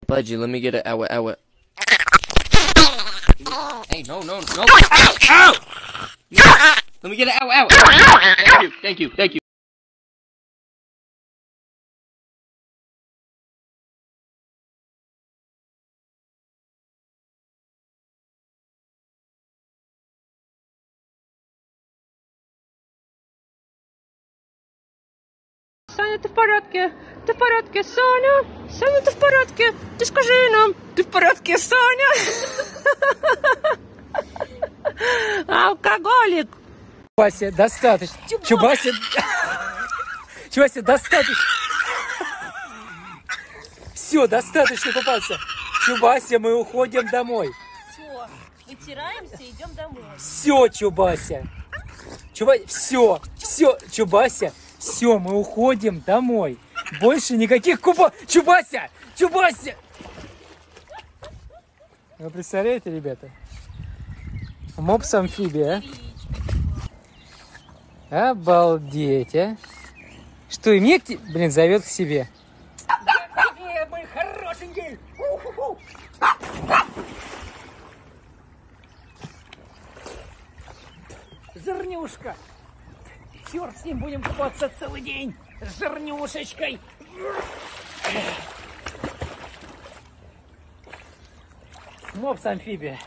Pudgy, let me get it. Ow. Hey, no. Ow! Let me get it. Ow. Thank you. Саня, ты в порядке? Ты в порядке, Саня? Саня, ты в порядке? Ты скажи нам, ты в порядке, Саня? Алкоголик. Чубася, достаточно. Чубася, достаточно. Все, достаточно купаться. Чубася, мы уходим домой. Все, вытираемся и идем домой. Все, Чубася. Все, Чубася. Все, мы уходим домой. Больше никаких Чубася! Вы представляете, ребята? Мопс-амфибия. Обалдеть, а? Что, и мне, зовет к себе. Привет, мой хорошенький! Жирнюшка! Черт с ним, будем купаться целый день с жирнюшечкой! Мопс-амфибия.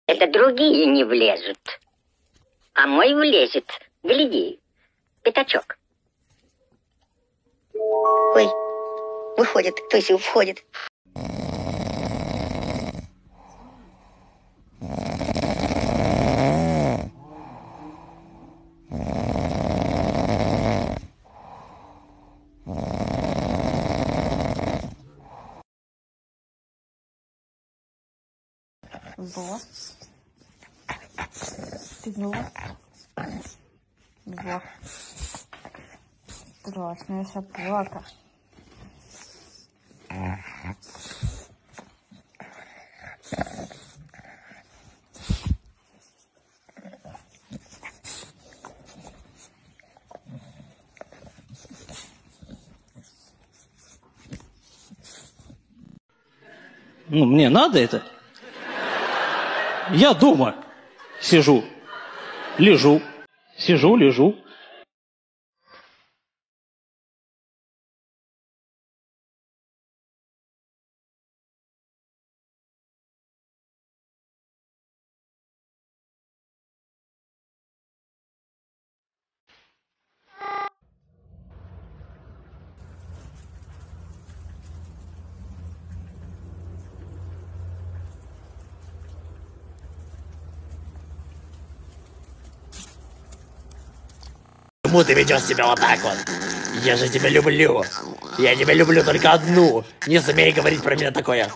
Это другие не влезут, а мой влезет. Гляди, пятачок. Ой, выходит, то есть входит. Во. Во. Во. Страшная собака. Ну, мне надо это. Я дома сижу, лежу, сижу, лежу. Почему ты ведешь себя вот так вот? Я же тебя люблю. Я тебя люблю только одну. Не смей говорить про меня такое.